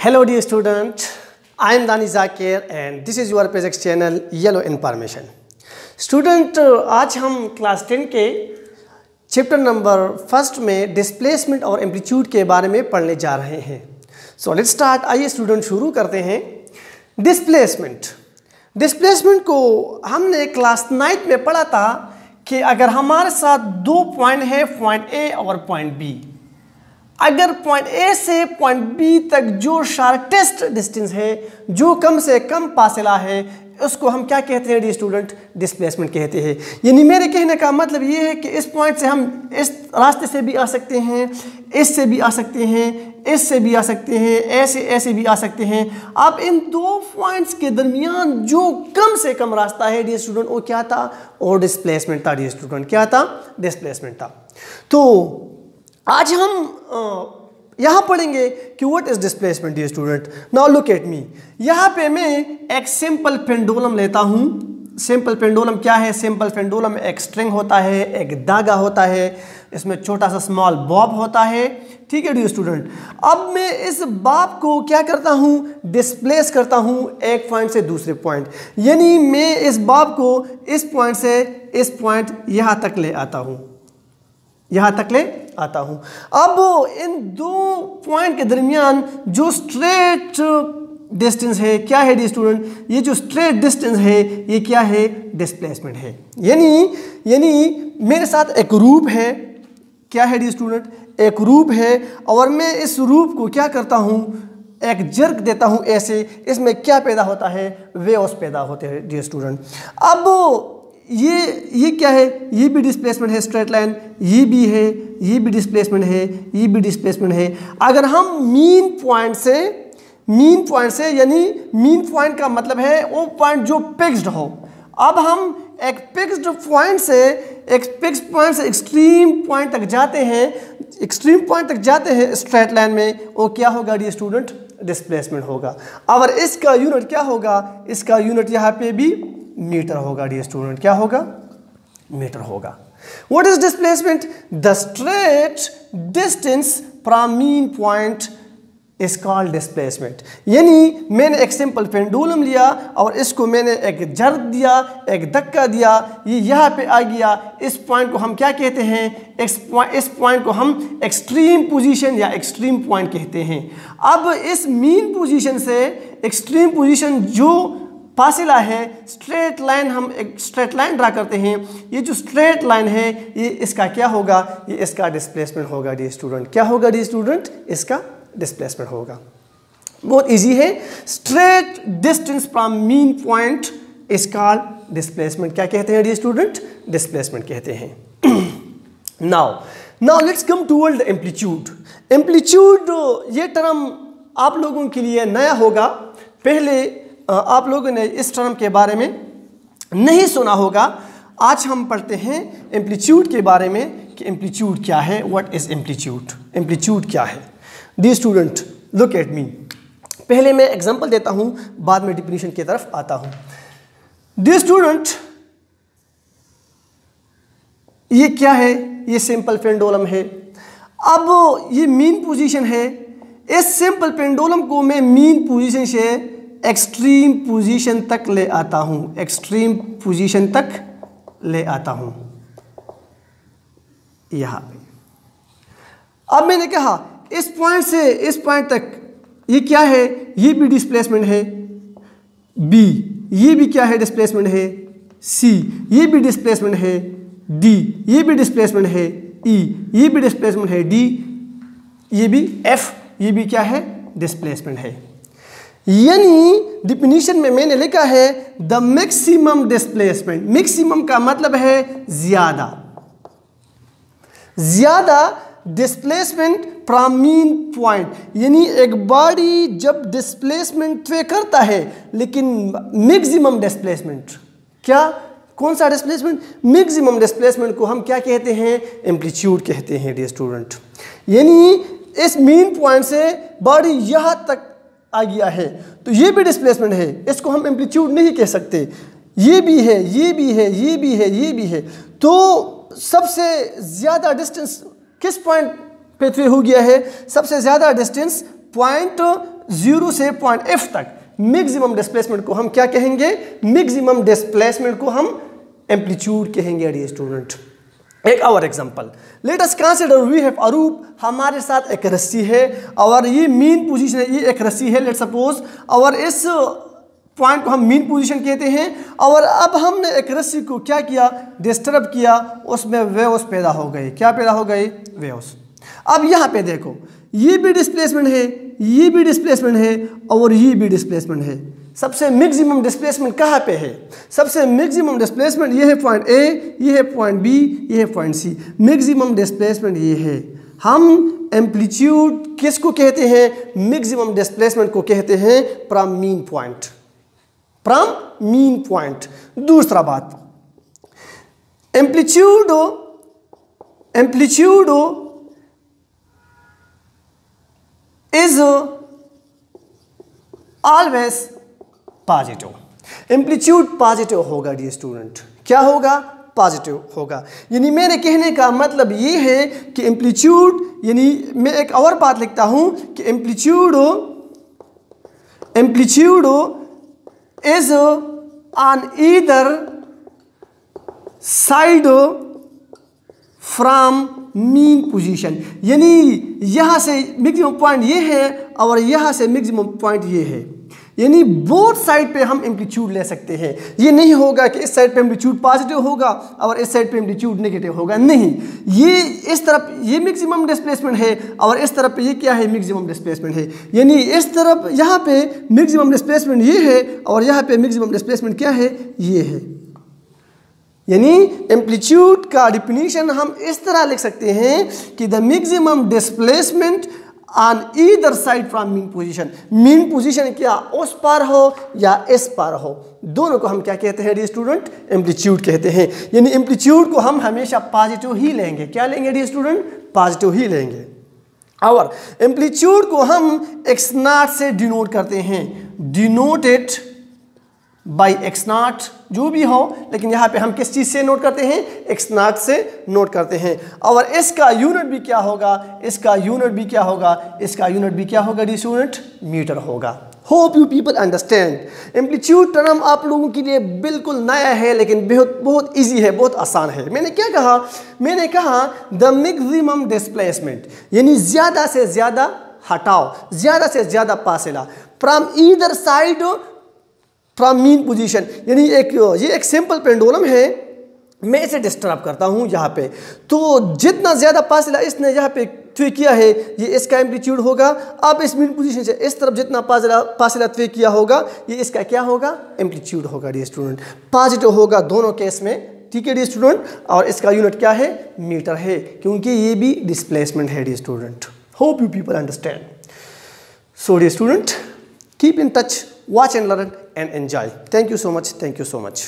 Hello dear student, I am Dani Zakir and this is your physics channel Yellow Information. Student, आज हम class 10 के chapter number first में displacement और amplitude के बारे में पढ़ने जा रहे हैं. So let's start. आइए स्टूडेंट शुरू करते हैं. डिस्प्लेसमेंट को हमने क्लास 9 में पढ़ा था कि अगर हमारे साथ दो पॉइंट है, पॉइंट ए और पॉइंट बी, अगर पॉइंट ए से पॉइंट बी तक जो शार्टेस्ट डिस्टेंस है, जो कम से कम फासला है, उसको हम क्या कहते हैं डी स्टूडेंट? डिस्प्लेसमेंट कहते हैं. यानी मेरे कहने का मतलब ये है कि इस पॉइंट से हम इस रास्ते से भी आ सकते हैं, इससे भी आ सकते हैं, इससे भी आ सकते हैं, ऐसे भी आ सकते हैं. अब इन दो पॉइंट्स के दरमियान जो कम से कम रास्ता है डी स्टूडेंट, वो क्या था? और डिस्प्लेसमेंट था डी स्टूडेंट. क्या था? डिस्प्लेसमेंट था. तो आज हम यहाँ पढ़ेंगे कि what is displacement dear student. Now look at me. यहाँ पे मैं एक सिंपल पेंडुलम लेता हूँ. सिंपल पेंडुलम क्या है? सिंपल पेंडुलम एक स्ट्रिंग होता है, एक धागा होता है, इसमें छोटा सा स्मॉल बॉब होता है. ठीक है डियर स्टूडेंट. अब मैं इस बॉब को क्या करता हूँ? डिस्प्लेस करता हूँ एक पॉइंट से दूसरे पॉइंट. यानी मैं इस बॉब को इस पॉइंट से इस पॉइंट यहाँ तक ले आता हूँ, यहाँ तक ले आता हूँ. अब इन दो पॉइंट के दरमियान जो स्ट्रेट डिस्टेंस है, क्या है डी स्टूडेंट? ये जो स्ट्रेट डिस्टेंस है, ये क्या है? डिस्प्लेसमेंट है. यानी मेरे साथ एक रूप है. क्या है डी स्टूडेंट? एक रूप है और मैं इस रूप को क्या करता हूँ? एक जर्क देता हूँ ऐसे. इसमें क्या पैदा होता है? वेव्स पैदा होते हैं डी स्टूडेंट. अब ये क्या है? ये भी डिस्प्लेसमेंट है, स्ट्रेट लाइन. ये भी है, ये भी डिस्प्लेसमेंट है, ये भी डिस्प्लेसमेंट है. अगर हम मीन पॉइंट से यानी मीन पॉइंट का मतलब है वो पॉइंट जो फिक्स्ड हो. अब हम एक फिक्स्ड पॉइंट से एक्सट्रीम पॉइंट तक जाते हैं, स्ट्रेट लाइन में. वो क्या होगा डी स्टूडेंट? डिस्प्लेसमेंट होगा. और इसका यूनिट क्या होगा? इसका यूनिट यहाँ पे भी मीटर होगा डी स्टूडेंट. क्या होगा? मीटर होगा. What is displacement? The straight distance from mean point is called displacement. यानी मैंने एक सिंपल पेंडुलम लिया और इसको मैंने एक जर्क दिया, एक धक्का दिया, ये यहाँ पे आ गया. इस पॉइंट को हम क्या कहते हैं? इस पॉइंट को हम एक्सट्रीम पोजीशन या एक्सट्रीम पॉइंट कहते हैं. अब इस मीन पोजीशन से एक्सट्रीम पोजीशन जो फासिला है, स्ट्रेट लाइन, हम एक स्ट्रेट लाइन ड्रा करते हैं. ये जो स्ट्रेट लाइन है, ये इसका क्या होगा? ये इसका डिस्प्लेसमेंट होगा डी स्टूडेंट. क्या होगा डी स्टूडेंट? इसका डिस्प्लेसमेंट होगा. बहुत इजी है. Straight distance from mean point is called displacement. क्या कहते हैं डी स्टूडेंट? डिस्प्लेसमेंट कहते हैं. Now let's come toward amplitude. Amplitude ये टर्म आप लोगों के लिए नया होगा. पहले आप लोगों ने इस टर्म के बारे में नहीं सुना होगा. आज हम पढ़ते हैं एम्पलीट्यूड के बारे में कि एम्पलीट्यूड क्या है. What is amplitude? एम्पलीट्यूड क्या है डी स्टूडेंट? लुक एट मी. पहले मैं एग्जांपल देता हूं, बाद में डिफिनीशन की तरफ आता हूं. डी स्टूडेंट, ये क्या है? ये सिंपल पेंडुलम है. अब ये मीन पोजीशन है. इस सिंपल पेंडुलम को मैं मीन पोजीशन से एक्सट्रीम पोजीशन तक ले आता हूं. एक्सट्रीम पोजीशन तक ले आता हूं यहां पे. अब मैंने कहा इस पॉइंट से इस पॉइंट तक ये क्या है? ये भी डिस्प्लेसमेंट है. बी, ये भी क्या है? डिस्प्लेसमेंट है. सी, ये भी डिस्प्लेसमेंट है. डी, ये भी डिस्प्लेसमेंट है. ई, ये भी डिस्प्लेसमेंट है. डी, ये भी. एफ, ये भी क्या है? डिस्प्लेसमेंट है. यानी डिफिनीशन में मैंने लिखा है द मैक्सिमम डिस्प्लेसमेंट. मैक्सिमम का मतलब है ज्यादा डिस्प्लेसमेंट फ्रॉम मीन पॉइंट. यानी एक बॉडी जब डिस्प्लेसमेंट तय करता है, लेकिन मैक्सिमम डिस्प्लेसमेंट क्या? कौन सा डिस्प्लेसमेंट? मैक्सिमम डिस्प्लेसमेंट को हम क्या कहते हैं? एम्पलीट्यूड कहते हैं डी स्टूडेंट. यानी इस मीन पॉइंट से बॉडी यहां तक आ गया है, तो ये भी डिस्प्लेसमेंट है. इसको हम एम्पलीट्यूड नहीं कह सकते. ये भी है, ये भी है, ये भी है, ये भी है. तो सबसे ज्यादा डिस्टेंस किस पॉइंट पे तय हो गया है? सबसे ज्यादा डिस्टेंस पॉइंट 0 से पॉइंट F तक मैक्सिमम डिस्प्लेसमेंट को हम क्या कहेंगे? मैक्सिमम डिस्प्लेसमेंट को हम एम्पलीट्यूड कहेंगे डियर स्टूडेंट। एक और example, let us consider we have a rope, हमारे साथ एक रस्सी है और ये मीन पोजीशन है, ये एक रस्सी है लेट सपोज, और इस पॉइंट को हम मीन पोजीशन कहते हैं। और अब हमने एक रस्सी को क्या किया? डिस्टर्ब किया, उसमें वेव्स पैदा हो गए। क्या पैदा हो गए? वेव्स। अब यहाँ पे देखो, ये भी डिस्प्लेसमेंट है, ये भी डिस्प्लेसमेंट है और ये भी डिस्प्लेसमेंट है। सबसे मैक्सिमम डिस्प्लेसमेंट कहाँ पे है? सबसे मैक्सिमम डिस्प्लेसमेंट ये है पॉइंट ए, ये है पॉइंट बी, ये है पॉइंट सी। मैक्सिमम डिस्प्लेसमेंट ये है। हम एम्पलीट्यूड किसको कहते हैं? मैक्सिमम डिस्प्लेसमेंट को कहते हैं from mean point, from mean point. दूसरा बात, amplitude is always positive. Amplitude positive होगा डियर स्टूडेंट। क्या होगा? पॉजिटिव होगा। यानी मेरे कहने का मतलब ये है कि एम्पलीट्यूड, यानी मैं एक और बात लिखता हूं कि amplitude is on either side from mean position. यानी यहाँ से मैक्सिमम पॉइंट ये है और यहाँ से मैक्सिमम पॉइंट ये है। यानी बोथ साइड पे हम एम्पलीट्यूड ले सकते हैं। ये नहीं होगा कि इस साइड पे एम्पलीट्यूड पॉजिटिव होगा और इस साइड पे एम्पलीट्यूड नेगेटिव होगा, नहीं। ये इस तरफ ये मैक्सिमम डिस्प्लेसमेंट है और इस तरफ पे ये क्या है? मैक्सिमम डिस्प्लेसमेंट है। यानी इस तरफ यहाँ पे मैक्सिमम डिस्प्लेसमेंट ये है और यहाँ पे मैक्सिमम डिस्प्लेसमेंट क्या है? ये है। यानी एम्पलीट्यूड का डिफिनीशन हम इस तरह लिख सकते हैं कि the maximum displacement on either side from mean position. Mean position क्या उस पार हो या इस पार हो, दोनों को हम क्या कहते हैं डियर स्टूडेंट? एम्पलीट्यूड कहते हैं। यानी एम्पलीट्यूड को हम हमेशा पॉजिटिव ही लेंगे। क्या लेंगे डियर स्टूडेंट? पॉजिटिव ही लेंगे। और एम्पलीट्यूड को हम x0 से डिनोट करते हैं, डिनोटेड बाई x0 जो भी हो, लेकिन यहाँ पे हम किस चीज़ से नोट करते हैं? x0 से नोट करते हैं। और इसका यूनिट भी क्या होगा? इसका यूनिट भी क्या होगा? इसका यूनिट भी क्या होगा डियर स्टूडेंट? मीटर होगा। Hope you people understand. Amplitude term आप लोगों के लिए बिल्कुल नया है, लेकिन बहुत ईजी है, बहुत आसान है। मैंने क्या कहा? मैंने कहा द मैक्सिमम डिस्प्लेसमेंट, यानी ज़्यादा से ज़्यादा हटाओ, ज़्यादा से ज़्यादा फासला from either side from mean position. यानी ये एक सिंपल पेंडुलम है, मैं इसे डिस्टर्ब करता हूँ यहाँ पे, तो जितना ज़्यादा फासला इसने यहाँ पे तय किया है ये इसका एम्पलीट्यूड होगा। अब इस मीन पोजीशन से इस तरफ जितना फासला तय किया होगा ये इसका क्या होगा? एम्पलीट्यूड होगा डियर स्टूडेंट। पॉजिटिव होगा दोनों केस में, ठीक है डियर स्टूडेंट। और इसका यूनिट क्या है? मीटर है, क्योंकि ये भी डिस्प्लेसमेंट है dear student. Hope you people understand. So dear student, keep in touch, watch and learn and enjoy. Thank you so much. Thank you so much.